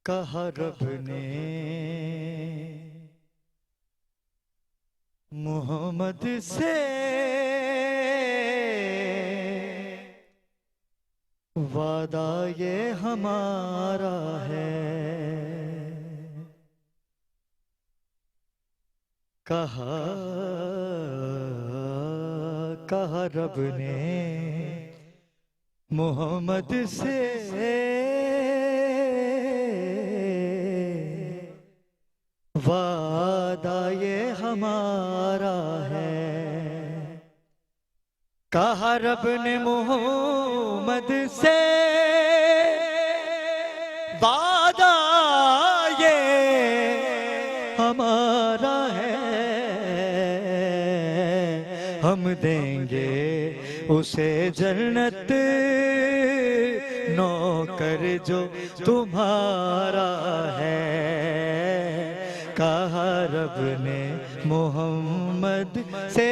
कहा रब ने मोहम्मद से वादा ये हमारा है, कहा रब ने मोहम्मद से वादा ये हमारा है, कहा रब ने मोहम्मद से वादा ये हमारा है, हम देंगे उसे जन्नत नौकर जो तुम्हारा है, कहा रब ने मोहम्मद से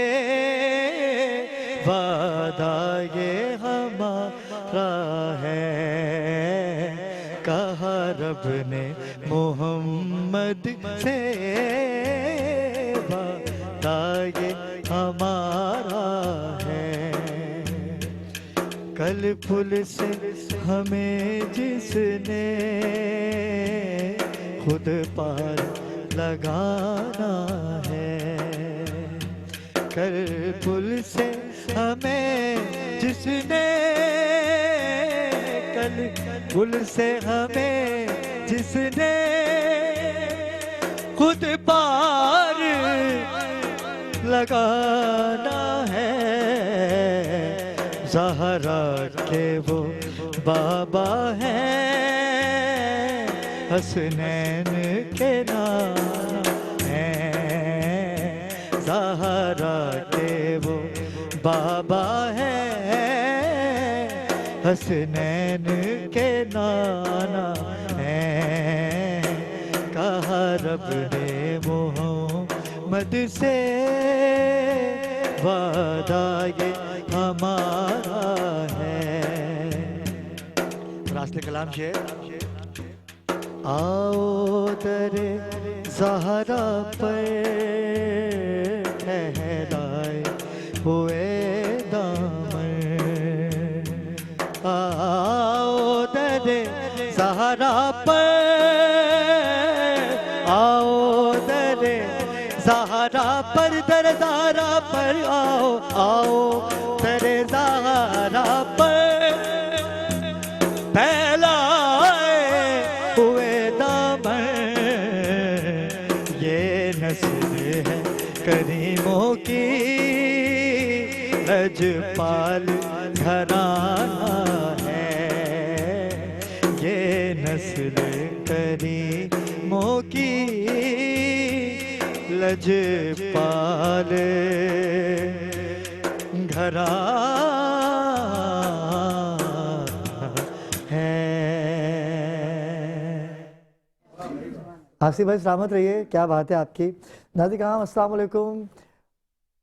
वादा ये हमारा है, कहा रब ने मोहम्मद से वादा ये हमारा है, कल पुल से हमें जिसने खुद पार लगाना है, कल पुल से हमें जिसने, कल पुल से हमें जिसने खुद पार लगाना है, ज़हरा के वो बाबा हैं, हसनैन के नाम हैं, ज़हरा के वो बाबा हैं, हसनैन के नाना हैं, कहा रब ने मोहम्मद से वादा ये हमारा है। रास्ते कलाम शेर, आओ दरे ज़हरा पर ठहराए हुए दामन, आओ दरे ज़हरा पर, आओ दरे ज़हरा पर, दर ज़हरा पर आओ, आओ दरे ज़हरा पर फैलाए हुए दामन, ये नस्ल है करीमों की, लजपाल घराना है, ये नस्ल करीमों की, लजपाल घराना है। आसिफ भाई सलामत रहिए, क्या बात है आपकी। नाज़रीन अस्सलाम वालेकुम,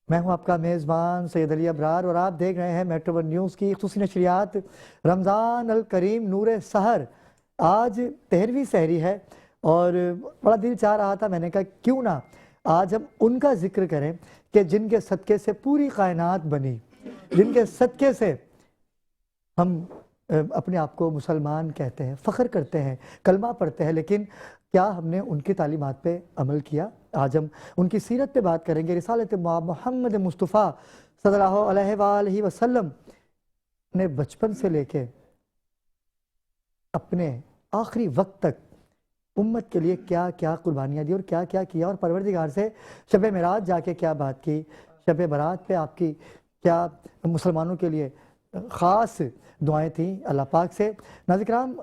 मैं हूं आपका मेज़बान सैयद अली अबरार और आप देख रहे हैं मेट्रो वन न्यूज़ की ख़ुसूसी नशरियात रमज़ान अल करीम नूर सहर। आज 13वीं सहरी है और बड़ा दिल चाह रहा था, मैंने कहा क्यों ना आज हम उनका जिक्र करें कि जिनके सदक़े से पूरी कायनात बनी, जिनके सदक़े से हम अपने आप को मुसलमान कहते हैं, फ़ख्र करते हैं, कलमा पढ़ते हैं, लेकिन क्या हमने उनकी तालीमात पे अमल किया। आज हम उनकी सीरत पे बात करेंगे। रिसालत मोहम्मद मुस्तफ़ा सल्लल्लाहु अलैहि वसल्लम ने बचपन से लेके अपने आखिरी वक्त तक उम्मत के लिए क्या क्या कुर्बानियाँ दी और क्या क्या किया, और परवरदिगार से शब मेराज जाके क्या बात की, शब बरात पे आपकी क्या मुसलमानों के लिए ख़ास दुआएं थीं अल्लाह पाक से। नाज़रीन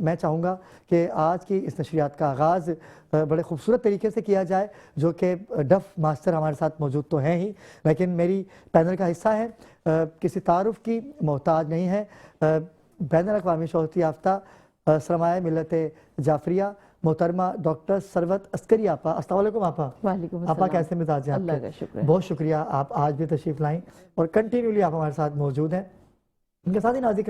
मैं चाहूँगा कि आज की इस नशरियात का आगाज़ बड़े खूबसूरत तरीके से किया जाए, जो कि डफ मास्टर हमारे साथ मौजूद तो हैं ही, लेकिन मेरी पैनल का हिस्सा है, किसी तारुफ़ की मोहताज नहीं है। बैनुल अक़वामी शोहरत याफ्ता सरमाया मिल्लत जाफरिया मोहतरमा डॉक्टर सरवत अस्करी आपा। अस्सलाम वालेकुम आपा। वालेकुम आपा अस्सलाम। कैसे मिजाज हैं अल्लाह आपके? का शुक्र है। बहुत शुक्रिया, आप आज भी तशरीफ़ लाई और कंटिन्यूली आप हमारे साथ मौजूद हैं। इनके साथ ही नाज़िर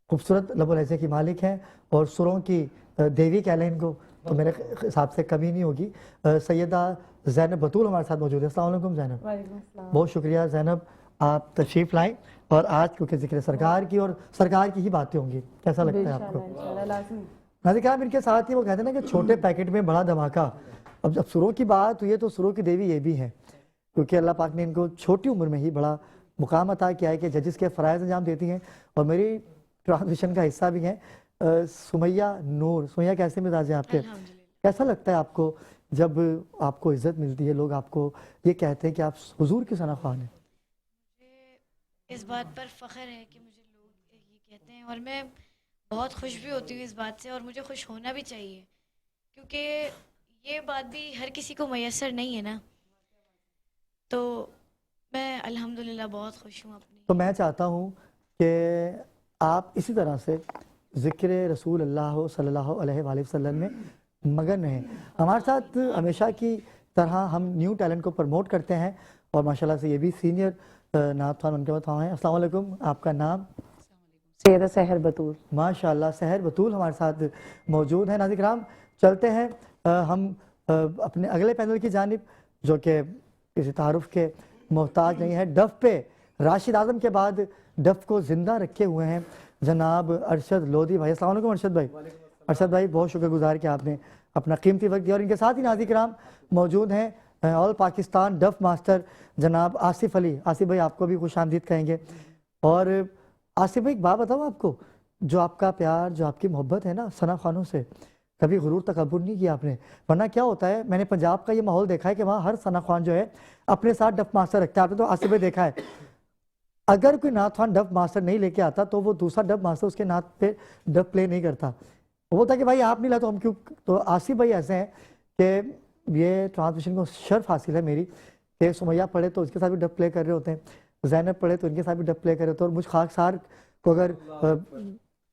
खूबसूरत लबो लहजे की मालिक हैं और सुरों की देवी कह लें इनको तो मेरे हिसाब से कमी नहीं होगी। सैयदा ज़ैनब बतूल हमारे साथ मौजूद है। अस्सलाम वालेकुम ज़ैनब। बहुत शुक्रिया ज़ैनब, आप तशरीफ़ लाएँ और आज क्योंकि ज़िक्र सरकार की और सरकार की ही बातें होंगी, कैसा लगता है आपको? नाज़िर कराम, इनके साथ ही वो कहते हैं ना कि छोटे पैकेट में बड़ा धमाका। अब जब सुरों की बात हुई है तो सुरों की देवी ये भी हैं, क्योंकि अल्लाह पाक ने इनको छोटी उम्र में ही बड़ा मुकाम अता किया है कि जजिस के फ़राइज़ अंजाम देती हैं और मेरी ट्रांसमिशन का हिस्सा भी हैं। सुमैया नूर, सुमैया कैसे मिजाज हैं आपके? कैसा लगता है आपको जब आपको इज्जत मिलती है, लोग आपको ये कहते हैं कि आप हुजूर की सना ख्वान हैं? मुझे इस बात पर फ़ख्र है कि मुझे लोग ये कहते हैं और मैं बहुत खुश भी होती हूँ इस बात से और मुझे खुश होना भी चाहिए, क्योंकि ये बात भी हर किसी को मैसर नहीं है ना। तो मैं अल्हम्दुलिल्लाह बहुत खुश हूँ अपनी। तो मैं चाहता हूँ कि आप इसी तरह से ज़िक्र रसूल अल्लाह सल्लल्लाहु अलैहि वसल्लम में मगन रहें। हमारे साथ हमेशा की तरह हम न्यू टैलेंट को प्रमोट करते हैं और माशाल्लाह से ये भी सीनियर नात खान उनके बताओ हैं। अस्सलाम वालेकुम, आपका नाम? सैयदा सहर बतूल। माशाल्लाह सहर बतूल हमारे साथ मौजूद हैं। नाज़िर कराम, चलते हैं हम अपने अगले पैनल की जानिब, जो कि किसी तारुफ के मोहताज नहीं है। डफ पे राशिद आज़म के बाद डफ को ज़िंदा रखे हुए हैं जनाब अरशद लोधी भाई। अस्सलाम वालेकुम अरशद भाई। अरशद भाई, बहुत शुक्रगुजार कि आपने अपना कीमती वक्त दिया। और इनके साथ ही नाज़िर कराम मौजूद हैं ऑल पाकिस्तान डफ मास्टर जनाब आसिफ अली। आसिफ भाई, आपको भी खुश आमदीद कहेंगे। और आसिफ भाई, एक बात बताऊँ आपको, जो आपका प्यार, जो आपकी मोहब्बत है ना सना खानों से, कभी गुरूर तकब्बुर नहीं किया आपने। वरना क्या होता है, मैंने पंजाब का ये माहौल देखा है कि वहाँ हर सना खान जो है अपने साथ डफ मास्टर रखता है। आपने तो आसिफ भाई देखा है, अगर कोई नात खान डफ मास्टर नहीं लेके आता तो वो दूसरा डफ मास्टर उसके नात पे डफ प्ले नहीं करता। वो बोलता कि भाई आप नहीं लाते तो हम क्यों। तो आसिफ भाई ऐसे हैं कि ये ट्रांसमिशन को शर्फ हासिल है मेरी कि सुमैया पढ़े तो उसके साथ भी डफ प्ले कर रहे होते हैं, ज़ैनब पढ़े तो इनके साथ भी डफ प्ले कर रहे होते हैं, और मुझ खाकसार को अगर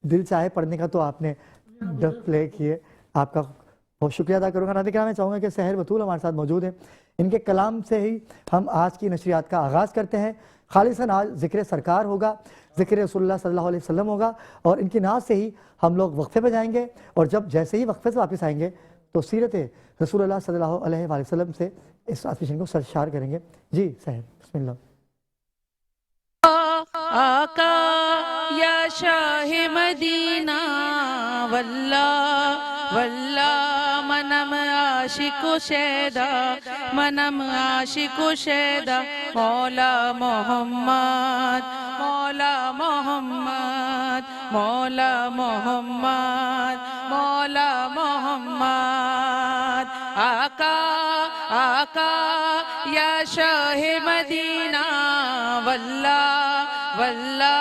दिल चाहे पढ़ने का तो आपने डफ प्ले किए। आपका बहुत शुक्रिया अदा करूँगा। नाज़िर कराम, मैं चाहूँगा कि सहर बतूल हमारे साथ मौजूद है। इनके कलाम से ही हम आज की नशरियात का आगाज़ करते हैं। खालिसन आज ज़िक्र सरकार होगा, ज़िक्र रसूलुल्लाह सल्लल्लाहु अलैहि वसल्लम होगा और इनकी नात से ही हम लोग वक्फे पे जाएंगे और जब जैसे ही वक्फे से वापस आएंगे तो सीरत रसूलुल्लाह सल्लल्लाहु अलैहि वसल्लम से इस ट्रांसमिशन को सरशार करेंगे। जी सहर, बिस्मिल्लाह। आका या शाह मदीना वल्ला वल्ला मनम आशिको शैदा मनम आशिको शैदा मौला मोहम्मद मौला मोहम्मद मौला मोहम्मद मौला मोहम्मद आका आका या शाह मदीना वल्ला वल्ला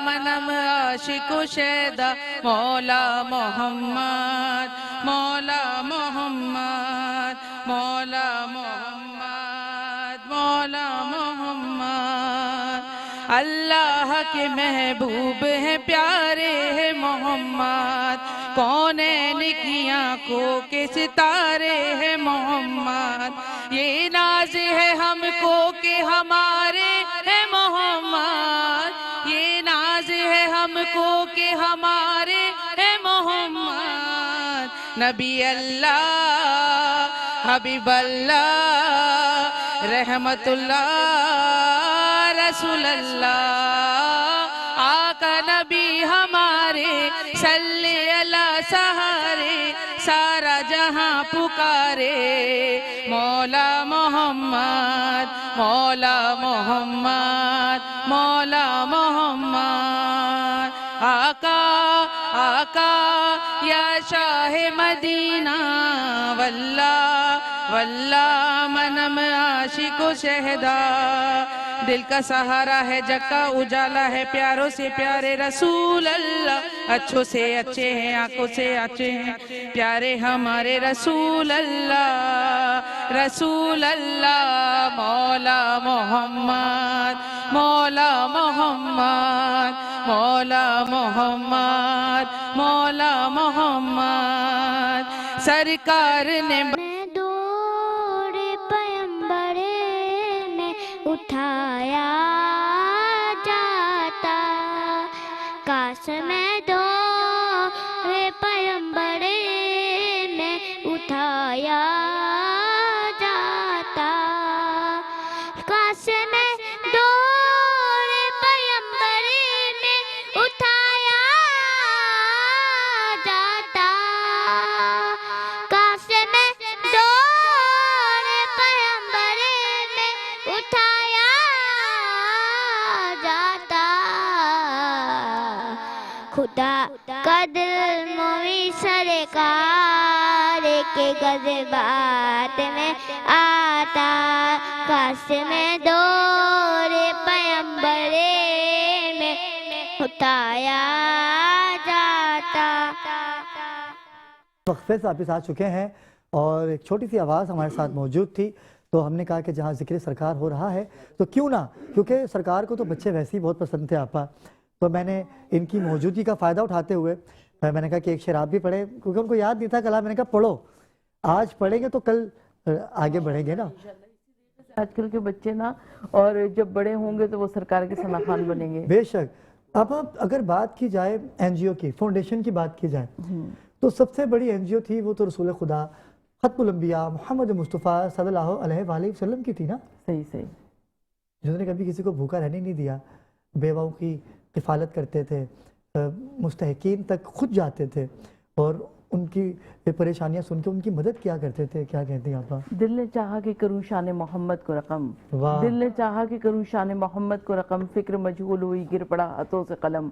मनम आशिको शैदा मौला मोहम्मद मौला मोहम्मद मौला मोहम्मद मौला मोहम्मद अल्लाह के महबूब हैं, प्यारे हैं मोहम्मद, कौनैन की आंखों के सितारे हैं मोहम्मद। ये नाज है हमको कि हमारे है मोहम्मद, ये नाज है हमको कि हमारे है मोहम्मद। नबी अल्लाह हबीब अल्लाह रहमतुल्लाह रसूल अल्लाह आका नबी हमारे सल्ले अला सहारे सारा जहां पुकारे मौला मोहम्मद मौला मोहम्मद मौला मोहम्मद आका आका या शाह मदीना वल्ला वल्ला मनम आशिको शहदा। दिल का सहारा है, जग का उजाला है, प्यारों से प्यारे रसूल अल्लाह। अच्छों से अच्छे हैं, आंखों से अच्छे हैं, प्यारे हमारे रसूल अल्लाह रसूल अल्लाह। मौला मोहम्मद मौला मोहम्मद मौला मोहम्मद मौला मोहम्मद सरकार ने मैं दौड़ पैगंबरे ने उठाया जाता, काश मैं दौड़ पैगंबरे ने उठाया जाता, काश मैं दौड़ पैगंबरे ने उठाया जाता, काश मैं दौड़ पैगंबरे ने उठाया जाता, खुदा कदमों में सरकार के गज़बात में आता, काश मैं दौड़ पैगंबरे में उठाया जाता। वक्फे से वापस आ चुके हैं और एक छोटी सी आवाज़ हमारे साथ मौजूद थी, तो हमने कहा कि जहाँ जिक्र सरकार हो रहा है तो क्यों ना, क्योंकि सरकार को तो बच्चे वैसे ही बहुत पसंद थे आपा, तो मैंने इनकी मौजूदगी का फ़ायदा उठाते हुए मैंने कहा कि एक शेर आप भी पढ़े, क्योंकि उनको याद नहीं था कल। मैंने कहा पढ़ो, आज पढ़ेंगे तो कल आगे बढ़ेंगे ना। आजकल के बच्चे ना, और जब बड़े होंगे तो वो सरकार के सना खान बनेंगे। बेशक। अब अगर बात की जाए एनजीओ की, फाउंडेशन की बात की जाए, तो सबसे बड़ी एनजीओ थी वो तो रसूल खुदा खत्मुल अंबिया मोहम्मद मुस्तफ़ा सल्लल्लाहु अलैहि वसल्लम की थी ना। सही सही। जिन्होंने कभी किसी को भूखा रहने नहीं दिया, बेवाओं की किफ़ालत करते थे, मुस्तहकीन तक खुद जाते थे और उनकी परेशानियां सुन के उनकी मदद किया करते थे। क्या कहते हैं आप? दिल ने चाहा कि करूं शान मोहम्मद को रकम, वाह। दिल ने चाहा कि करूं शान मोहम्मद को रकम, फिक्र मजहूल हुई गिर पड़ा हाथों से कलम।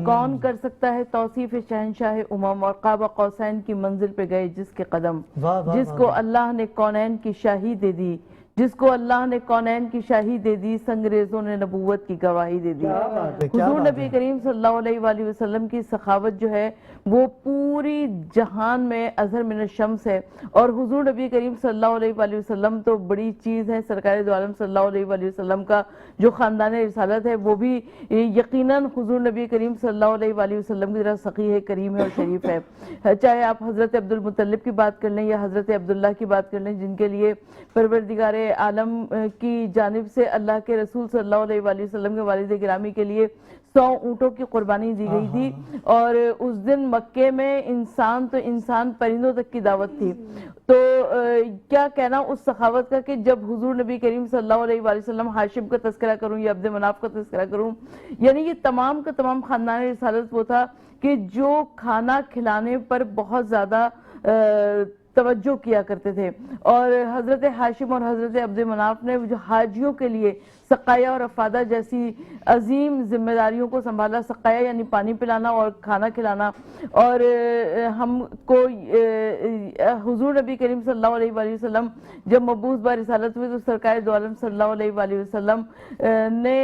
कौन कर सकता है तौसीफ शहनशाह उमम, और काबा कौसैन की मंजिल पे गए जिसके कदम, वाह, वाह, जिसको वाह। अल्लाह ने कौनैन की शाही दे दी, जिसको अल्लाह ने कौनैन की शाही दे दी, संगरेजों ने नबूवत की गवाही दे दी। हुजूर नबी करीम सल्लल्लाहु अलैहि वसल्लम की सखावत जो है वो पूरी जहान में अज़हर मिन शम्स है, और हुजूर नबी करीम सल्लल्लाहु अलैहि वसल्लम तो बड़ी चीज़ है। सरकार दो आलम सल्लल्लाहु अलैहि वसल्लम का जो ख़ानदान रिसालत है वो भी यकीनन हुजूर नबी करीम सल्लल्लाहु अलैहि वसल्लम की तरह सखी है, करीम है और शरीफ है। चाहे आप हज़रत अब्दुल मुत्तलिब की बात कर लें या हज़रत अब्दुल्ला की बात कर लें, जिनके लिए परवरदिगार आलम की जानिब से अल्लाह के रसूल सल्लल्लाहु अलैहि वसल्लम के वालिद गिरामी के लिए 100 ऊँटों की कुर्बानी दी गई थी, और उस दिन मक्के में इंसान तो इंसान परिंदों तक की दावत थी। तो क्या कहना उस सखावत का कि जब हुजूर नबी करीम सल्लल्लाहु अलैहि वसल्लम, हाशिम का तस्करा करूं या अब्द मनाफ का तस्करा करूं, यानी ये तमाम का तमाम खानदान रिसालत वो था कि जो खाना खिलाने पर बहुत ज़्यादा तवज्जो किया करते थे। और हज़रत हाशिम और हज़रत अब्द मनाफ ने जो हाजियों के लिए सकाया और अफादा जैसी अजीम जिम्मेदारियों को संभाला। सकाया यानी पानी पिलाना और खाना खिलाना, और हमको हुजूर नबी करीम सल्लल्लाहु अलैहि वसल्लम जब मबूस बा रिसालत हुए तो सरकार दो आलम सल्लल्लाहु अलैहि वसल्लम ने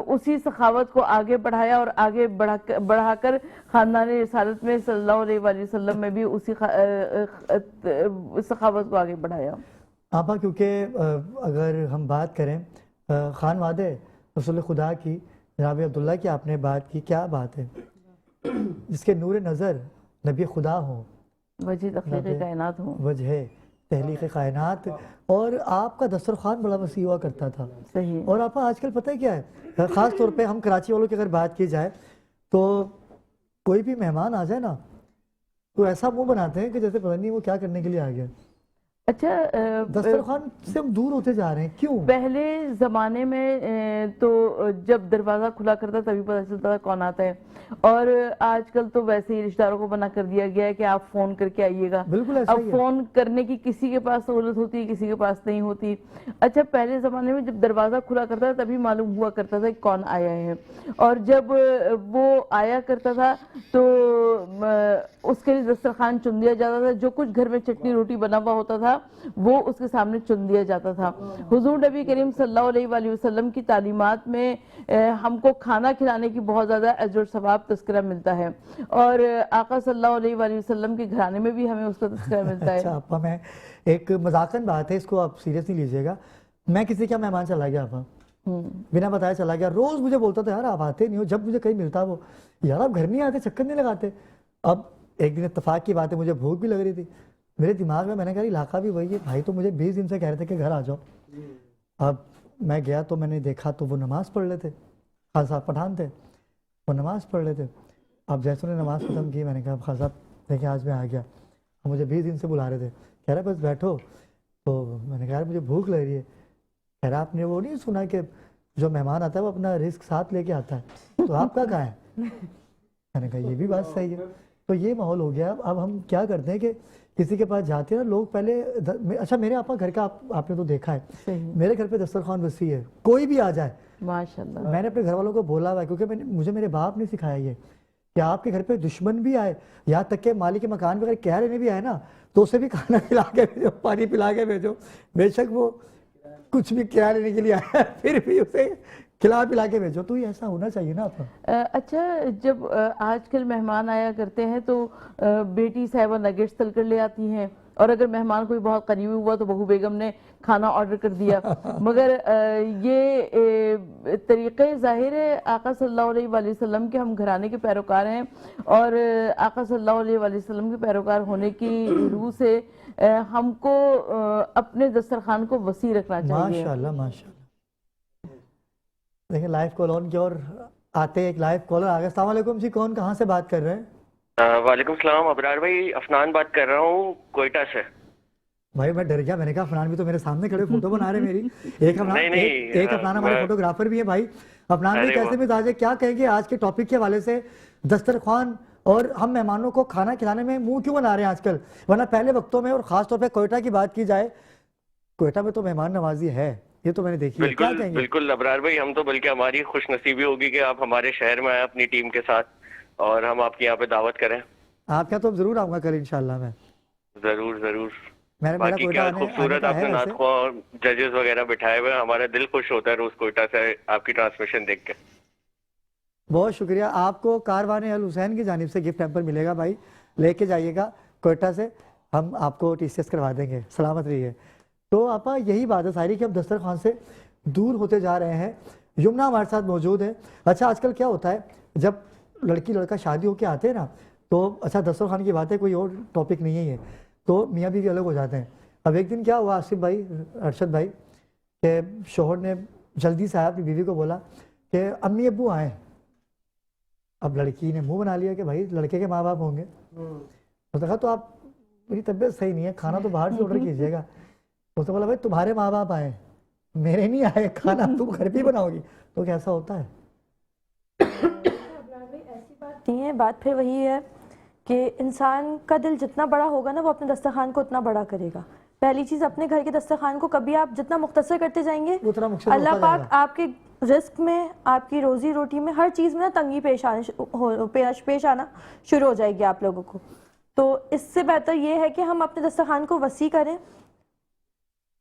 उसी सखावत को आगे बढ़ाया और आगे बढ़ाकर खानदान रिसालत में सल्लल्लाहु अलैहि वसल्लम में भी उसी सखावत को आगे बढ़ाया। आपा, क्योंकि अगर हम बात करें खान वादे रसूल खुदा की, जनाब अब्दुल्ला की आपने बात की, क्या बात है, जिसके नूर नज़र नबी खुदा हो, वजह तख्लीक़ कायनात हो, वजह तहलीक़ कायनात, और आपका दस्तरखान बड़ा वसी हुआ करता था। सही। और आपा आजकल पता है क्या है, ख़ास तौर पे हम कराची वालों की अगर बात की जाए तो कोई भी मेहमान आ जाए ना तो ऐसा मुंह बनाते हैं कि जैसे पता नहीं वो क्या करने के लिए आ गया। अच्छा, दस्तरखान से हम दूर होते जा रहे हैं, क्यों? पहले ज़माने में तो जब दरवाज़ा खुला करता तभी पता चलता था कौन आता है, और आजकल तो वैसे ही रिश्तेदारों को मना कर दिया गया है कि आप फ़ोन करके आइएगा। बिल्कुल ऐसा ही अब है। फ़ोन करने की किसी के पास सहूलत होती है, किसी के पास नहीं होती। अच्छा, पहले ज़माने में जब दरवाज़ा खुला करता था तभी मालूम हुआ करता था कि कौन आया है, और जब वो आया करता था तो उसके लिए दस्तरखान चुन दिया जाता था। जो कुछ घर में चटनी रोटी बना हुआ होता था वो उसके सामने चुन दिया जाता था। हुजूर नबी करीम सल्लल्लाहु अलैहि वसल्लम की तालीमात में हमको खाना खिलाने की बहुत ज़्यादा अजर सवाब तस्करा मिलता है, और आका सल्लल्लाहु अलैहि वसल्लम के घराने में भी हमें उसका तस्करा मिलता है। अच्छा आपा, मैं एक मजाकन बात है, इसको आप सीरियस नहीं लीजिएगा, मैं किसी क्या मेहमान चला गया आपा, बिना बताए चला गया। रोज मुझे बोलता था यार आप आते नहीं हो, जब मुझे कहीं मिलता वो यार आप घर नहीं आते, चक्कर नहीं लगाते। अब एक दिन इत्तेफाक की बात है, मुझे भूख भी लग रही थी, मेरे दिमाग में मैंने कहा इलाका भी वही है, भाई तो मुझे 20 दिन से कह रहे थे कि घर आ जाओ। अब मैं गया तो मैंने देखा तो वो नमाज पढ़ रहे थे, खान साहब पठान थे, वो नमाज पढ़ रहे थे। अब जैसे उन्होंने नमाज खत्म की मैंने कहा खान साहब देखिए आज मैं आ गया, मुझे 20 दिन से बुला रहे थे, कह रहे बस बैठो। तो मैंने कहा यार मुझे भूख लग रही है। कह रहा आपने वो नहीं सुना कि जो मेहमान आता है वो अपना रिस्क साथ लेके आता है, तो आपका कहाँ है? मैंने कहा ये भी बात सही है। तो ये माहौल हो गया। अब हम क्या करते हैं कि किसी के पास जाते हैं ना लोग पहले अच्छा मेरे आपका घर का आपने तो देखा है, मेरे घर पे दस्तरखान वसी है, कोई भी आ जाए माशाल्लाह। मैंने अपने घर वालों को बोला हुआ है, क्योंकि मुझे मेरे बाप ने सिखाया ये कि आपके घर पे दुश्मन भी आए, यहाँ तक के मालिक के मकान पे अगर कह लेने भी आए ना तो उसे भी खाना खिला के भेजो, पानी पिला के भेजो, बेशक वो कुछ भी किराया लेने के लिए आया फिर भी उसे खिला पिला के भेजो। तो ये ऐसा होना चाहिए ना अपना। अच्छा, जब आजकल मेहमान आया करते हैं तो बेटी साहिबा नगेट्स तल कर ले आती हैं, और अगर मेहमान कोई बहुत करीबी हुआ तो बहू बेगम ने खाना ऑर्डर कर दिया। मगर ये तरीक़े ज़ाहिर है आका सल्लल्लाहु अलैहि वसल्लम के हम घराने के पैरोकार हैं, और आका सल्लल्लाहु अलैहि वसल्लम के पैरोकार होने की रूह से हमको अपने दस्तरखान को वसी रखना चाहिए। माशाल्लाह माशाल्लाह। देखिए लाइव कॉल ऑन की ओर आते हैं, एक लाइव कॉलर आ गया। अस्सलाम वालेकुम जी, कौन कहाँ से बात कर रहे हैं? वालेकुम सलाम अबरार भाई, अफनान बात कर रहा हूँ कोयटा से। भाई मैं डर गया, मैंने कहा अफनान भी तो मेरे सामने खड़े फोटो बना रहे मेरी। एक अफनान एक अफनान हमारे फोटोग्राफर भी है भाई। अफनान भाई कैसे मिजाज है, क्या कहेंगे आज के टॉपिक के हवाले से? दस्तरखान और हम मेहमानों को खाना खिलाने में मुंह क्यों बना रहे हैं आजकल, वरना पहले वक्तों में और खासतौर पर कोयटा की बात की जाए, कोयटा में तो मेहमान नवाजी है, ये तो मैंने देखी है। क्या कहेंगे? बिल्कुल अबरार भाई, हम तो बल्कि हमारी खुशनसीबी होगी कि आप हमारे शहर में आए अपनी टीम के साथ और हम आपके यहाँ पे दावत करें। आपके यहाँ तो जरूर आऊंगा कल इंशाल्लाह मैं। जरूर जरूर। मेरा बाकी क्या खूबसूरत आपने नात और जजेस वगैरह बिठाए हुए, हमारा दिल खुश होता है रोज कोयटा से आपकी ट्रांसमिशन देख के। बहुत शुक्रिया। आपको कारवाने अल हुसैन की जानिब से गिफ्ट हैम्पर मिलेगा भाई, लेके जाइएगा कोयटा से, हम आपको TCS करवा देंगे, सलामत रहिए। तो आपा यही बात है सारी कि हम दस्तरखान से दूर होते जा रहे हैं। यमुना हमारे साथ मौजूद है। अच्छा आजकल क्या होता है, जब लड़की लड़का शादी होके आते हैं ना तो अच्छा दस्तरखान की बात है, कोई और टॉपिक नहीं है ये, तो मियाँ बीवी अलग हो जाते हैं। अब एक दिन क्या हुआ आसिफ भाई, अरशद भाई, के शोहर ने जल्दी से आया अपनी बीवी को बोला कि अम्मी अब्बू आए। अब लड़की ने मुंह बना लिया कि भाई लड़के के माँ बाप होंगे। तो कहा तो आप, मेरी तबीयत सही नहीं है, खाना तो बाहर से ऑर्डर कीजिएगा। उसने बोला भाई तुम्हारे माँ बाप आए, मेरे नहीं आए, खाना तुम घर पे बनाओगी। तो कैसा होता है? ऐसी बात नहीं है, बात फिर वही है कि इंसान का दिल जितना बड़ा होगा ना वो अपने दस्तरखान को उतना बड़ा करेगा। पहली चीज़, अपने घर के दस्तरखान को कभी आप जितना मुख्तसर करते जाएंगे अल्लाह पाक आपके रिस्क में, आपकी रोजी रोटी में, हर चीज़ में ना तंगी पेश आना शुरू हो जाएगी आप लोगों को। तो इससे बेहतर ये है कि हम अपने दस्तरखान को वसी करें।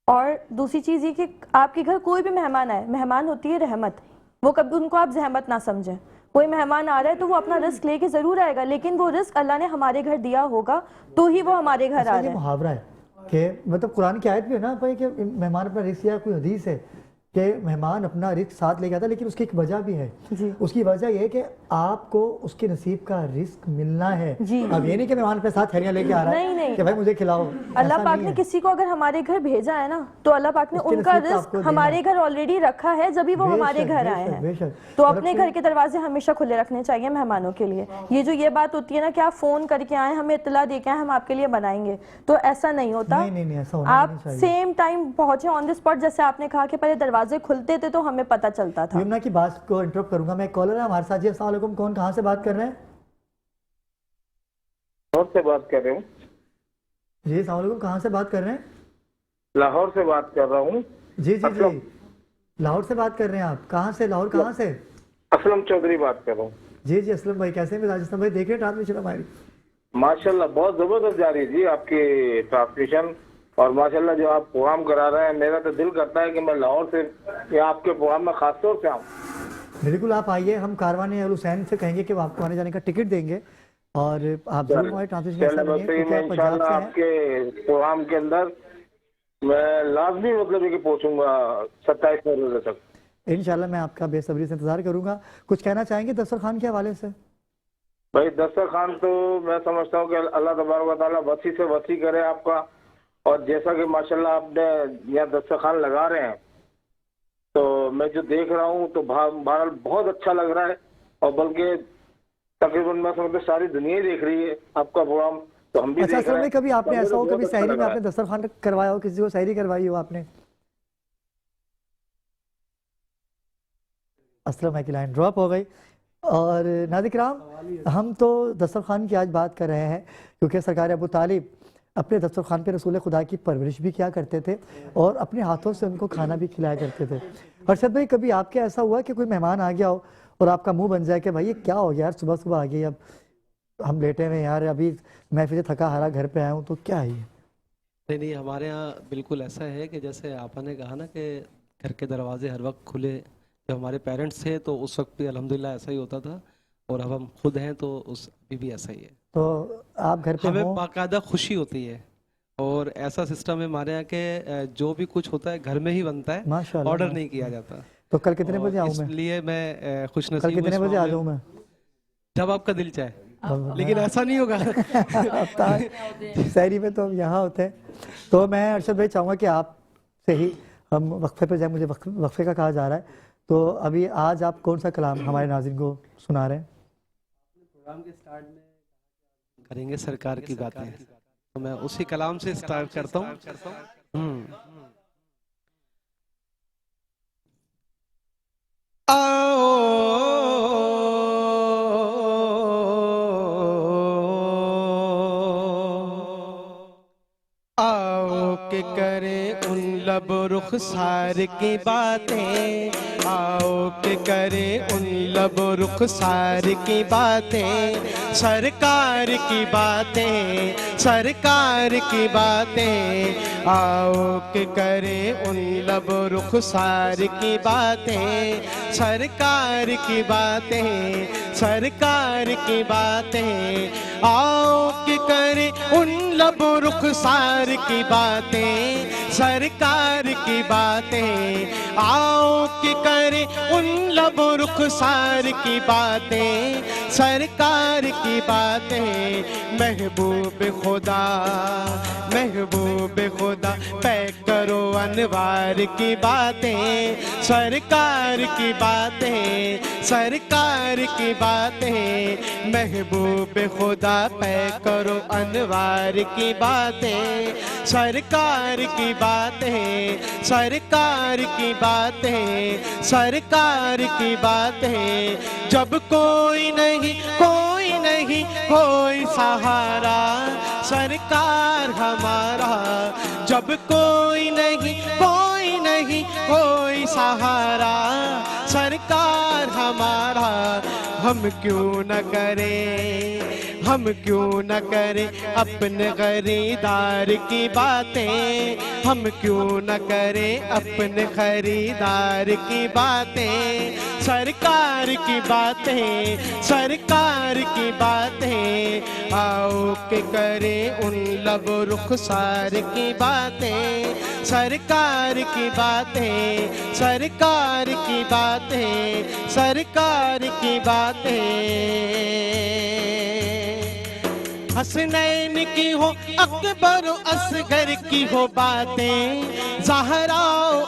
और दूसरी चीज़ ये कि आपके घर कोई भी मेहमान आए, मेहमान होती है रहमत, वो कभी उनको आप जहमत ना समझें। कोई मेहमान आ रहा है तो वो अपना रिस्क लेके ज़रूर आएगा, लेकिन वो रिस्क अल्लाह ने हमारे घर दिया होगा तो ही वो हमारे घर आ रहा है। मुहावरा है कि मतलब कुरान की आयत भी है ना भाई कि मेहमान अपना रिस्क, या कोई हदीस है कि मेहमान अपना रिस्क साथ लेके आता है, लेकिन उसकी एक वजह भी है जी। उसकी वजह यह है कि आपको उसके नसीब का रिस्क मिलना है जी। अब ये नहीं कि मेहमान पे साथ थैलियां लेके आ रहा है, नहीं। कि भाई मुझे खिलाओ। अल्लाह पाक ने किसी को अगर हमारे घर भेजा है ना तो अल्लाह पाक ने उनका रिस्क हमारे घर ऑलरेडी रखा है, जब भी वो हमारे घर आए हैं। तो अपने घर के दरवाजे हमेशा खुले रखने चाहिए मेहमानों के लिए। ये जो ये बात होती है ना कि आप फोन करके आए, हमें इत्तला दे के आए, हम आपके लिए बनाएंगे, तो ऐसा नहीं होता। आप सेम टाइम पहुंचे ऑन द स्पॉट, जैसे आपने कहा कि पहले दरवाजे खुलते थे तो हमें पता चलता था। यमुना की बात को इंटरप्ट करूंगा मैं, कॉलर है हमारे साथ जी। अस्सलाम वालेकुम, कौन कहां से बात कर रहे हैं? लाहौर से बात कर रहे हूँ जी। अस्सलाम वालेकुम, कहां से बात कर रहे हैं? लाहौर से बात कर रहा हूँ जी जी जी, लाहौर से बात कर रहे हैं आप? कहां से? लाहौर कहां से? असलम चौधरी बात कर रहा हूँ जी जी। असलम भाई कैसे मिजाज? असलम भाई देख रहे ट्रांसमिशन हमारी? माशाल्लाह बहुत जबरदस्त जा रही है जी आपकी ट्रांसमिशन, और माशाल्लाह जो आप प्रोग्राम करा रहे हैं, मेरा तो दिल करता है कि मैं लाहौर से या आपके प्रोग्राम में खास तौर से आऊँ। बिल्कुल आप आइए, हम कारवाने अल हुसैन से कहेंगे कि वो आपको आने जाने का टिकट देंगे और आप जरूर हमारे ट्रांसमिशन इंशाल्लाह आपके प्रोग्राम के अंदर मैं लाजमी मतलब कि पहुंचूंगा 27 फरवरी तक। इंशाल्लाह मैं आपका बेसब्री से इंतजार करूंगा। कुछ कहना चाहेंगे दस्तरखान के हवाले से? भाई दस्तरखान तो मैं समझता हूँ कि अल्लाह तबारक व तआला वसी से वसी करे आपका। और जैसा कि माशाल्लाह आपने यहाँ दस्तरखान लगा रहे हैं, तो मैं जो देख रहा हूँ तो बहरहाल बहुत अच्छा लग रहा है। और बल्कि तकरीबन मैं समझता सारी दुनिया ही देख रही है आपका प्रोग्राम, तो हम भी अच्छा, देख रहे असल में हैं। कभी आपने तो ऐसा हो, मुझे कभी बहुत अच्छा सहरी लग में रहा आपने है। दस्तरखान करवाया हो, किसी को सहरी करवाई हो आपने? असलम की लाइन ड्रॉप हो गई। और नाज़िराम, हम तो दस्तरखान की आज बात कर रहे हैं क्योंकि सरकार अबू तालिब अपने दस्तरखान पे रसूल खुदा की परवरिश भी किया करते थे और अपने हाथों से उनको खाना भी खिलाया करते थे। अरशद भाई, कभी आपके ऐसा हुआ कि कोई मेहमान आ गया हो और आपका मुंह बन जाए कि भाई ये क्या हो गया यार, सुबह सुबह आ गई, अब हम लेटे हुए यार, अभी मैं फिर थका हारा घर पे आया हूँ, तो क्या है ये? नहीं नहीं, हमारे यहाँ बिल्कुल ऐसा है कि जैसे आपने कहा ना कि घर के दरवाजे हर वक्त खुले। जब हमारे पेरेंट्स थे तो उस वक्त भी अल्हम्दुलिल्लाह ऐसा ही होता था, और अब हम खुद हैं तो उस अभी भी ऐसा ही है। तो आप घर पे हमें हो? बाकायदा खुशी होती है, और ऐसा सिस्टम है हमारे यहाँ के जो भी कुछ होता है घर में ही बनता है, माशाल्लाह, ऑर्डर नहीं किया जाता। तो कल कितने बजे आऊँ मैं? इसलिए मैं खुश कल नसीब हूँ कितने इस बजे आ मामले जाऊँ में। मैं? जब आपका दिल चाहे, लेकिन ऐसा नहीं होगा। शहरी में तो हम यहाँ होते हैं। तो मैं अरशद भाई चाहूँगा कि आप से ही हम वक्फे पर जाए, मुझे वक्फे का कहा जा रहा है। तो अभी आज आप कौन सा कलाम हमारे नाज़रीन को सुना रहे हैं? प्रोग्राम के स्टार्ट में करेंगे सरकार की बातें, तो मैं उसी कलाम से स्टार्ट करता हूँ। आओ के करें उन लब रुखसार की बातें, आओ के करें उन लब रुखसार की बातें, सरकार की बातें, सरकार की बातें। आओ के करें उन लब रुखसार की बातें, सरकार की बातें, सरकार की बातें। आओ के करें उन लब रुखसार की बातें, सरकार की बातें। आओ के करें उन लब रुखसार की बातें, सरकार की बातें। महबूब खुदा, महबूब खुदा पैक करो अनवार की बातें, सरकार की बातें, सरकार की बातें। महबूब खुदा पैक करो अनवार की बातें, सरकार की बातें, सरकार की बातें, सरकार की बातें। जब कोई नहीं, कोई नहीं, कोई सहारा, सरकार हमारा। जब कोई नहीं, कोई नहीं, कोई सहारा, सरकार हमारा। हम क्यों न करें, हम क्यों न करें अपने खरीदार की बातें, हम क्यों न करें अपने खरीदार की बातें, सरकार की बातें, सरकार की बातें। आओ के करें उन लब रुखसार की बातें, सरकार की बातें, सरकार की बातें, सरकार की बातें। हसनैन की हो, अकबर असगर की हो बातें, ज़हरा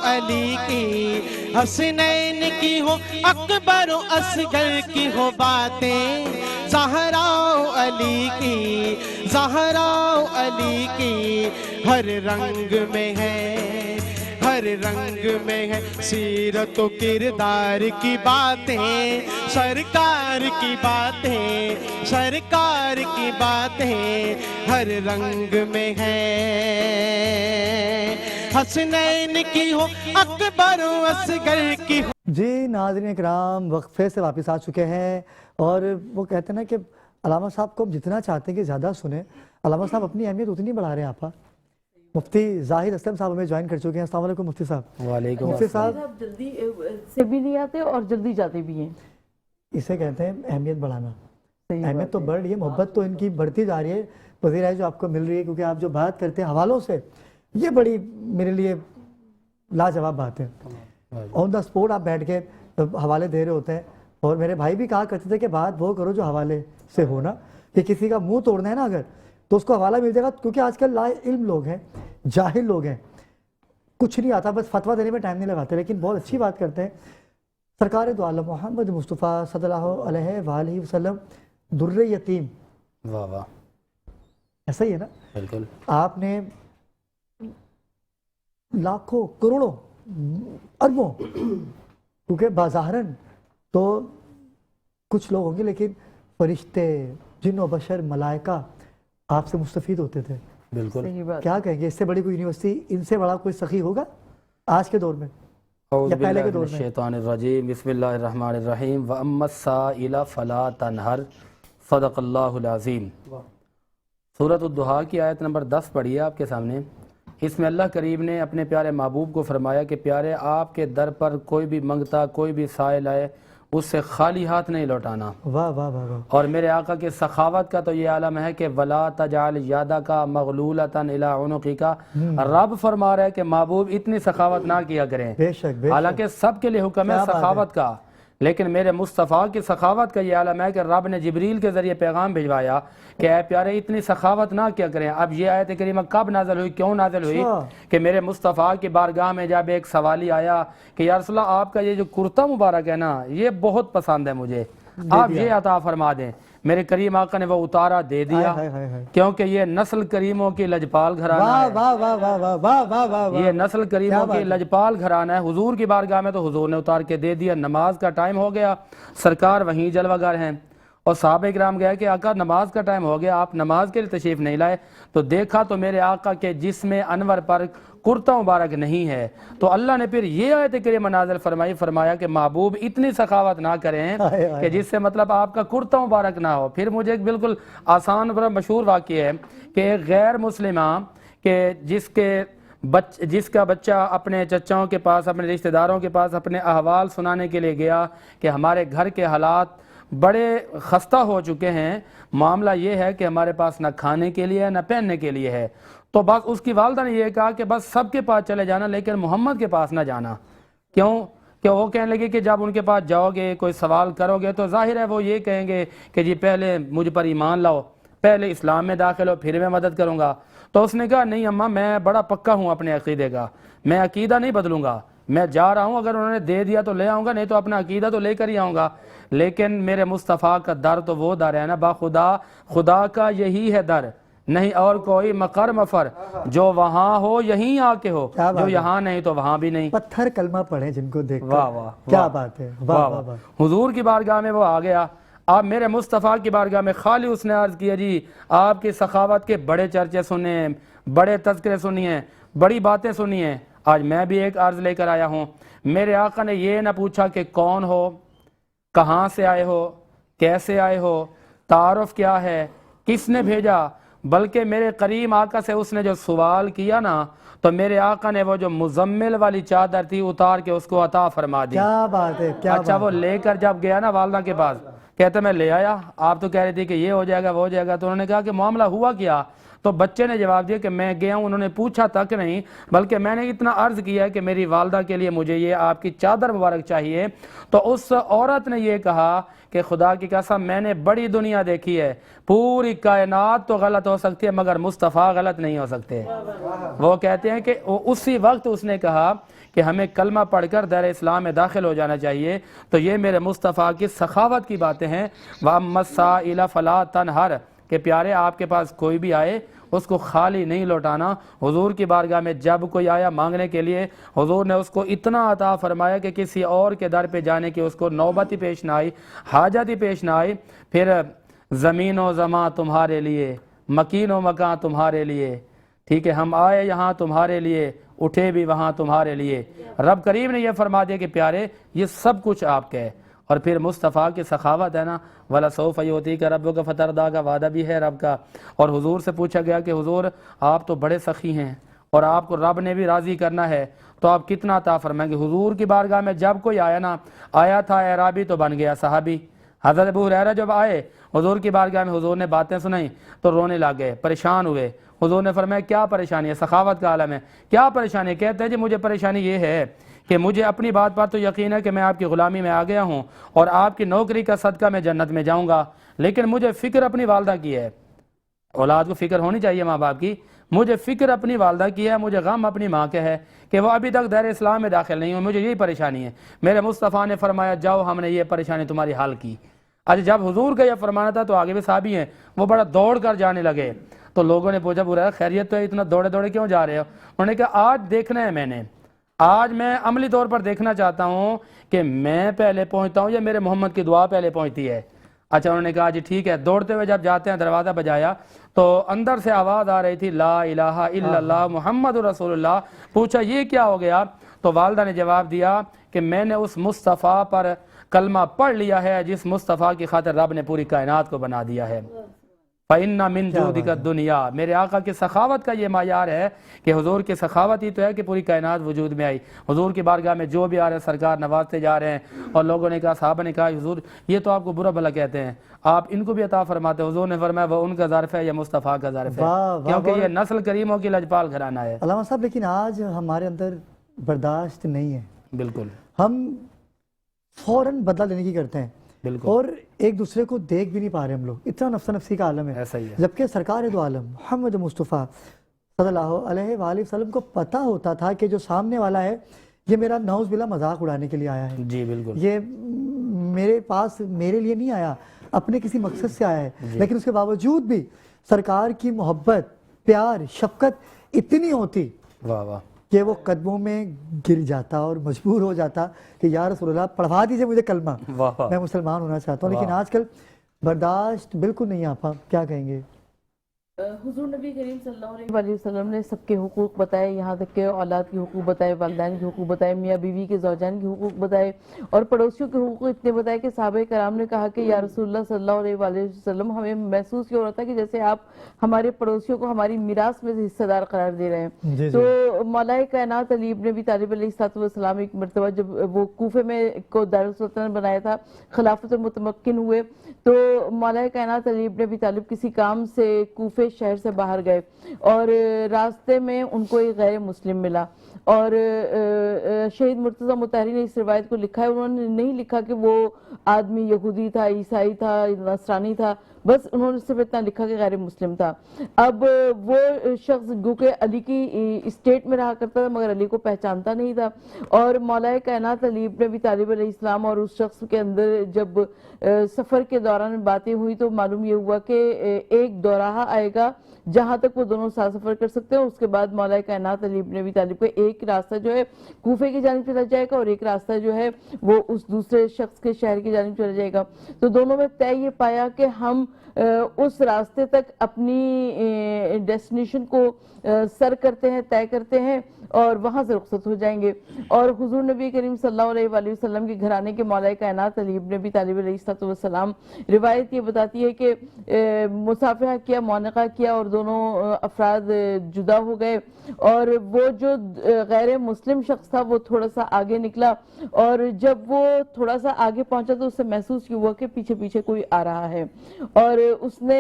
अली की। हसनैन की हो, अकबर असगर की हो बातें, ज़हरा अली की, ज़हरा अली की। हर रंग में है, हर रंग में है सीरत किरदार की बातें, सरकार की बातें, सरकार की बातें। हर रंग में है, हसनैन की हो, अकबर असगर की हो। जी नाज़रीन इकराम, वक्फे से वापस आ चुके हैं और वो कहते हैं ना कि अलामा साहब को हम जितना चाहते हैं कि ज़्यादा सुने, अलामा साहब अपनी अहमियत उतनी बढ़ा रहे हैं। आपा मुफ्ती जाहिद असलम साहब हमें ज्वाइन कर चुके हैं। अस्सलाम वालेकुम मुफ्ती साहब। वालेकुम मुफ्ती साहब, जल्दी से भी नहीं आते और जल्दी जाते भी हैं। इसे कहते हैं अहमियत बढ़ाना। सही अहमियत तो बढ़ रही है, मोहब्बत तो इनकी बढ़ती जा रही है, वज़ीर जो आपको मिल रही है, क्योंकि आप जो बात करते हैं हवालों से, ये बड़ी मेरे लिए लाजवाब बात है। ऑन द स्पॉट आप बैठ के हवाले दे रहे होते हैं। और मेरे भाई भी कहा करते थे कि बात वो करो जो हवाले से हो ना, कि किसी का मुंह तोड़ना है ना अगर, तो उसको हवाला मिल जाएगा। क्योंकि आजकल ला इल्म लोग हैं, जाहिल लोग हैं, कुछ नहीं आता, बस फतवा देने में टाइम नहीं लगाते, लेकिन बहुत अच्छी बात करते हैं। सरकार दो आलम मोहम्मद मुस्तफ़ा सल्लल्लाहु अलैहि वसल्लम दुर्रे यतीम, वाह वाह, ऐसा ही है ना? बिल्कुल। आपने लाखों करोड़ों अरबों, क्योंकि बाज़ारन तो कुछ लोग होंगे, लेकिन फरिश्ते, जिन और बशर, मलाइका आपसे मुस्तफ़ीद होते थे। बिल्कुल। क्या कहेंगे, इससे बड़ी कोई यूनिवर्सिटी, इनसे बड़ा कोई सखी होगा आज के दौर में या पहले के दौर में? शैतानिर्रजीम, बिस्मिल्लाहिर्रहमानिर्रहीम, व अम्मस्साइला फला तनहर, सदक़ल्लाहुल अज़ीम। सूरत दुहा की आयत नंबर 10 पढ़ी है आपके सामने। इसमें अल्लाह करीम ने अपने प्यारे महबूब को फरमाया कि प्यारे, आपके दर पर कोई भी मंगता, कोई भी साइल आए, उससे खाली हाथ नहीं लौटाना। वाह वाह वाह वाह। और मेरे आका के सखावत का तो ये आलम है कि वला तजाल यादा का मगलूलतन इला उनुकी का, रब फरमा रहा है कि महबूब इतनी सखावत ना किया करें। बेशक, हालांकि सबके लिए हुक्म है सखावत का, लेकिन मेरे मुस्तफ़ा की सखावत का ये आलम है कि रब ने जिब्रील के ज़रिए पैगाम भिजवाया कि ऐ प्यारे, इतनी सखावत ना क्या करें। अब ये आयत करीमा कब नाज़िल हुई, क्यों नाज़िल हुई? कि मेरे मुस्तफ़ा की बारगाह में जब एक सवाली आया कि या रसूल अल्लाह, आपका ये जो कुर्ता मुबारक है ना, ये बहुत पसंद है मुझे, आप ये अता फरमा दें। मेरे करीम आका ने वो उतारा, दे दिया, क्योंकि ये नस्ल करीमों की लजपाल घराना है। ये नस्ल करीमों की लजपाल घराना है। हुजूर की बारगाह में तो हुजूर ने उतार के दे दिया। नमाज का टाइम हो गया, सरकार वहीं जलवागर हैं, और साहबे किराम गए कि आका नमाज का टाइम हो गया, आप नमाज के लिए तशरीफ नहीं लाए। तो देखा तो मेरे आका के जिस्म अनवर पर कुर्ता मुबारक नहीं है। तो अल्लाह ने फिर ये आयत करीमा नाज़िल फरमाई, फरमाया कि महबूब इतनी सखावत ना करें कि जिससे मतलब आपका कुर्ता मुबारक ना हो। फिर मुझे एक बिल्कुल आसान और मशहूर वाक़या है कि एक गैर मुस्लिमा के जिसका बच्चा अपने चचाओं के पास, अपने रिश्तेदारों के पास अपने अहवाल सुनाने के लिए गया कि हमारे घर के हालात बड़े खस्ता हो चुके हैं, मामला ये है कि हमारे पास ना खाने के लिए है ना पहनने के लिए है। तो बस उसकी वालदा ने यह कहा कि बस सबके पास चले जाना, लेकिन मोहम्मद के पास ना जाना। क्यों? कि वो कहने लगे कि जब उनके पास जाओगे, कोई सवाल करोगे, तो जाहिर है वो ये कहेंगे कि जी पहले मुझ पर ईमान लाओ, पहले इस्लाम में दाखिल हो, फिर मैं मदद करूँगा। तो उसने कहा नहीं अम्मा, मैं बड़ा पक्का हूँ अपने अकीदे का, मैं अकीदा नहीं बदलूँगा, मैं जा रहा हूँ, अगर उन्होंने दे दिया तो ले आऊँगा, नहीं तो अपना अकीदा तो लेकर ही आऊँगा। लेकिन मेरे मुस्तफ़ा का दर तो वो दर है ना, बाखुदा खुदा का यही है दर, नहीं और कोई मकर मफर, जो वहाँ हो यहीं आके हो, जो यहाँ नहीं तो वहाँ भी नहीं। पत्थर कलमा पढ़े जिनको देख। वाह वाह, क्या बात है, वाह वाह वाह। हुजूर की बारगाह में वो आ गया। आप मेरे मुस्तफ़ा की बारगाह में खाली उसने अर्ज किया, जी आपकी सखावत के बड़े चर्चे सुने, बड़े तज़किरे सुनिए, बड़ी बातें सुनिए। आज मैं भी एक अर्ज लेकर आया हूँ। मेरे आका ने ये ना पूछा कि कौन हो, कहाँ से आए हो, कैसे आए हो, तारुफ क्या है, किसने भेजा, बल्कि मेरे करीम आका से उसने जो सवाल किया ना, तो मेरे आका ने वो जो मुजम्मिल वाली चादर थी उतार के उसको अता फरमा दी। क्या बात है, क्या अच्छा, वो लेकर जब गया ना वालदा के पास, कहते मैं ले आया, आप तो कह रही थी कि ये हो जाएगा वो हो जाएगा। तो उन्होंने कहा कि मामला हुआ क्या? तो बच्चे ने जवाब दिया कि मैं गया हूँ, उन्होंने पूछा तक नहीं, बल्कि मैंने इतना अर्ज किया है कि मेरी वालदा के लिए मुझे ये आपकी चादर मुबारक चाहिए। तो उस औरत ने ये कहा कि खुदा की कसम, मैंने बड़ी दुनिया देखी है, पूरी कायनात तो गलत हो सकती है मगर मुस्तफ़ा गलत नहीं हो सकते। वो कहते हैं कि उसी वक्त उसने कहा कि हमें कलमा पढ़कर दर इस्लाम में दाखिल हो जाना चाहिए। तो ये मेरे मुस्तफ़ा की सखावत की बातें हैं। वम्मस्साइला फला तनहर, कि प्यारे आपके पास कोई भी आए उसको खाली नहीं लौटाना। हुजूर की बारगाह में जब कोई आया मांगने के लिए, हुजूर ने उसको इतना अता फरमाया कि किसी और के दर पे जाने की उसको नौबत ही पेश ना आई, हाजत ही पेश ना आई। फिर ज़मीन व ज़मा तुम्हारे लिए, मकीन व मकान तुम्हारे लिए, ठीक है, हम आए यहाँ तुम्हारे लिए, उठे भी वहाँ तुम्हारे लिए। रब करीम ने यह फरमा दिया कि प्यारे ये सब कुछ आपके है। और फिर मुस्तफ़ा की सखावत है ना, वाला सौफ़ युती का रब का फ़तरदा का वादा भी है रब का। और हुजूर से पूछा गया कि हुजूर आप तो बड़े सखी हैं और आपको रब ने भी राज़ी करना है, तो आप कितना अता फरमाएंगे? हुजूर की बारगाह में जब कोई आया ना, आया था एराबी तो बन गया सहाबी, हज़रत अबू हुरैरा जब आए हुजूर की बारगाह में, हुजूर ने बातें सुनाई तो रोने लग गए, परेशान हुए। हुजूर ने फरमाया क्या परेशानी है, सखावत का आलम है, क्या परेशानी है? कहते हैं जी मुझे परेशानी ये है कि मुझे अपनी बात पर तो यकीन है कि मैं आपकी ग़ुलामी में आ गया हूँ और आपकी नौकरी का सदका मैं जन्नत में जाऊँगा, लेकिन मुझे फ़िक्र अपनी वालदा की है। औलाद को फ़िक्र होनी चाहिए माँ बाप की। मुझे फ़िक्र अपनी वालदा की है, मुझे गम अपनी माँ के है कि वह अभी तक दायर इस्लाम में दाखिल नहीं हुई, मुझे यही परेशानी है। मेरे मुस्तफ़ा ने फरमाया जाओ, हमने ये परेशानी तुम्हारी हल की। आज जब हुजूर का यह फरमाना था तो आगे भी साहबी हैं, वो बड़ा दौड़ कर जाने लगे। तो लोगों ने पूछा बुरा खैरियत तो है, इतना दौड़े दौड़े क्यों जा रहे हो? उन्होंने कहा आज देखना है मैंने, आज मैं अमली तौर पर देखना चाहता हूँ कि मैं पहले पहुँचता हूँ या मेरे मोहम्मद की दुआ पहले पहुँचती है। अच्छा, उन्होंने कहा जी ठीक है। दौड़ते हुए जब जाते हैं, दरवाज़ा बजाया तो अंदर से आवाज़ आ रही थी ला इलाहा इल्लल्लाह मुहम्मद रसूलुल्लाह। पूछा ये क्या हो गया? तो वालदा ने जवाब दिया कि मैंने उस मुस्तफ़ा पर कलमा पढ़ लिया है जिस मुस्तफ़ा की खातिर रब ने पूरी कायनात को बना दिया है। फ़इन्ना मिन जूदिका दुनिया, मेरे आका की सखावत का ये मायार है कि हुजूर की सखावत ही तो है कि पूरी कायनात वजूद में आई। हुजूर की बारगाह में जो भी आ रहे हैं सरकार नवाजते जा रहे हैं। और लोगों ने कहा, साहबा ने कहा हुजूर ये तो आपको बुरा भला कहते हैं, आप इनको भी अता फरमाते। हुजूर ने फरमाया वह उनका ज़र्फ़ है या मुस्तफ़ा का ज़र्फ़ है, क्योंकि ये नस्ल करीमों की लजपाल घराना है। अल्लामा साहब, लेकिन आज हमारे अंदर बर्दाश्त नहीं है। बिल्कुल, हम फौरन बदला लेने की करते हैं बिल्कुल, और एक दूसरे को देख भी नहीं पा रहे हम लोग, इतना नफ्सा नफ्सी का आलम है। ऐसा ही है। जबकि सरकार दो आलम मोहम्मद मुस्तफ़ा सल्लल्लाहु अलैहि वसल्लम को पता होता था कि जो सामने वाला है ये मेरा नौज़ बिल्ला मजाक उड़ाने के लिए आया है, जी बिल्कुल, ये मेरे पास मेरे लिए नहीं आया, अपने किसी मकसद से आया है। लेकिन उसके बावजूद भी सरकार की मोहब्बत, प्यार, शफकत इतनी होती वाह वाह, कि वो कदमों में गिर जाता और मजबूर हो जाता कि या रसूलल्लाह पढ़वा दीजिए मुझे कलमा, वाह, मैं मुसलमान होना चाहता हूँ। लेकिन आजकल बर्दाश्त बिल्कुल नहीं। आप क्या कहेंगे? हुजूर नबी करीम सल्लल्लाहु अलैहि वसल्लम ने सबके हुकूक बताए, यहाँ तक के औलाद के हुकूक बताए, वालिदैन के हुकूक बताए, मियाँ बीवी के ज़ौजान के हुकूक बताए और पड़ोसियों के हुकूक इतने बताए कि सहाबा कराम ने कहा कि या रसूलुल्लाह सल्लल्लाहु अलैहि वसल्लम, हमें महसूस हो रहा था कि जैसे आप हमारे पड़ोसियों को हमारी मिरास में से हिस्सेदार करार दे रहे हैं। तो मौलाए कायनात अली इब्न अबी तालिब अलैहिस्सलाम एक मरतबा जब वो कूफे में को दारुल सुल्तान बनाया था, खिलाफत मुतमक्किन हुए, तो मौलाए कायनात अली इब्न अबी तालिब किसी काम से कूफे शहर से बाहर गए और रास्ते में उनको एक गैर मुस्लिम मिला। और शहीद मुर्तज़ा मुताहरी ने इस रिवायत को लिखा है, उन्होंने नहीं लिखा कि वो आदमी यहूदी था, ईसाई था, नसरानी था, बस उन्होंने सिर्फ इतना लिखा कि गैर मुस्लिम था। अब वो शख्स गो के अली की स्टेट में रहा करता था मगर अली को पहचानता नहीं था। और मौलाए कायनात अली इब्न अबी तालिब अलैहिस्सलाम और उस शख्स के अंदर जब सफ़र के दौरान बातें हुई तो मालूम ये हुआ कि एक दौराहा आएगा जहाँ तक वो दोनों साथ सफ़र कर सकते हैं। उसके बाद मौलाए कायनात अली इब्न अबी तालिब का एक रास्ता जो है कूफे की जानिब चला जाएगा और एक रास्ता जो है वो उस दूसरे शख्स के शहर की जानिब चला जाएगा। तो दोनों में तय ये पाया कि हम उस रास्ते तक अपनी डेस्टिनेशन को सर करते हैं, तय करते हैं और वहाँ से रुखसत हो जाएंगे। और हुजूर नबी करीम सल्लल्लाहु अलैहि वसल्लम के घराने के मौलाए कायनात अली इब्न अबी तालिब अलैहिस्सलाम, रिवायत ये बताती है कि मुसाफिहा किया, मुआनका किया और दोनों अफराद जुदा हो गए। और वो जो गैर मुस्लिम शख्स था वो थोड़ा सा आगे निकला और जब वो थोड़ा सा आगे पहुंचा तो उससे महसूस हुआ कि पीछे पीछे कोई आ रहा है। और उसने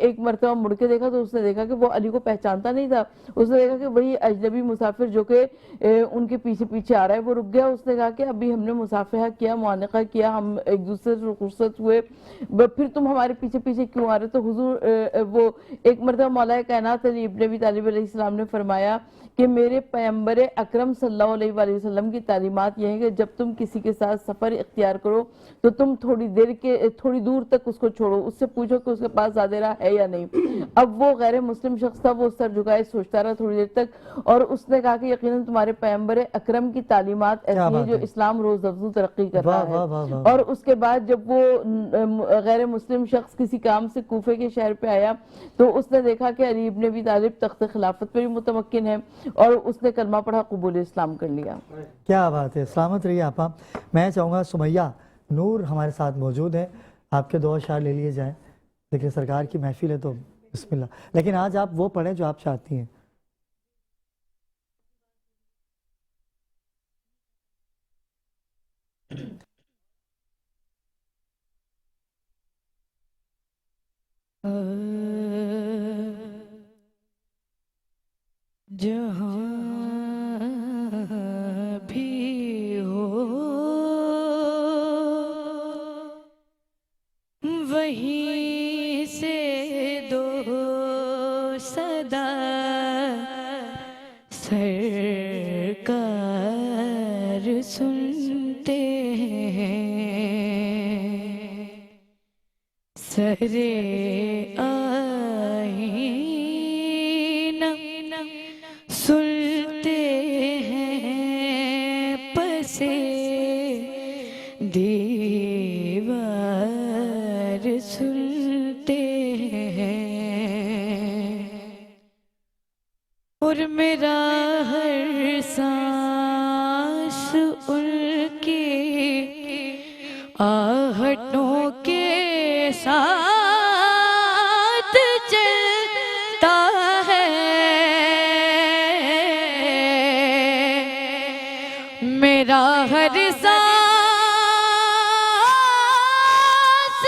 एक मरतबा मुड़ के देखा तो उसने देखा कि वो अली को पहचानता नहीं था। उसने देखा कि वही अजनबी मुसाफिर जो कि उनके पीछे पीछे आ रहा है। वो रुक गया, उसने कहा कि अभी हमने मुसाफिहा किया, मुआनका किया, हम एक दूसरे से रुखसत हुए, फिर तुम हमारे पीछे पीछे क्यों आ रहे? तो हुजूर वो एक मरतबा मौलाए कायनात अली इब्न अबी तालिब अलैहिस्सलाम ने फरमाया कि मेरे पैगंबर अकरम सल्लल्लाहु अलैहि वसल्लम की तालीमात यह है कि जब तुम किसी के साथ सफ़र इख्तियार करो तो तुम थोड़ी दूर तक उसको छोड़ो, उससे पूछो कि उसके पास ज़ादेरा है या नहीं। अब वो गैर मुस्लिम शख्स था, वो सर झुकाए सोचता रहा थोड़ी देर तक और उसने कहा कि यकीनन तुम्हारे पैगंबर अकरम की तालीमात ऐसी है जो इस्लाम रोज़ अफ़ज़ू तरक्की कर रहा है। और उसके बाद जब वो गैर मुस्लिम शख्स किसी काम से कूफे के शहर पे आया तो उसने देखा कि अली इब्न अबी तालिब तख्त खिलाफत पर भी मुतमक्किन है और उसने कलमा पढ़ा, कबूल इस्लाम कर लिया। क्या बात है, सलामत रहिए आपा। मैं चाहूँगा सुमैया नूर हमारे साथ मौजूद है, आपके 2 अशार ले लिए जाएं। देखिए सरकार की महफिल है तो बिस्मिल्लाह, लेकिन आज आप वो पढ़ें जो आप चाहती हैं। जहाँ भी हो वहीं से दो सदा सरकार सुनते हैं सरे आईना सुनते हैं पसे दीवार सुनते हैं और मेरा हर सांस उनकी आहटों के साथ चलता है मेरा हर सांस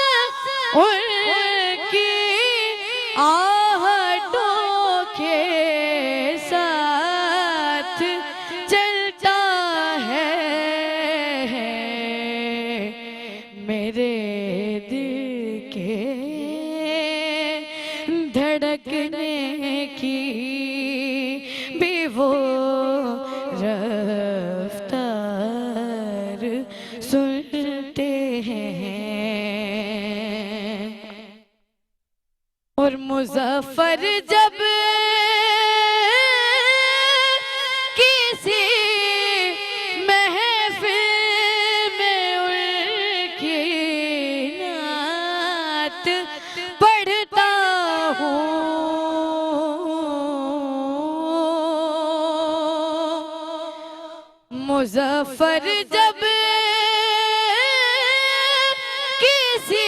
उनकी आहटों के साथ चलता है मेरे दिल के धड़कने की भी वो रफ्तार सुनते हैं और मुज़फ़्फ़र जब किसी महफिल में उनकी नात पढ़ता हूँ मुज़फ़्फ़र जब किसी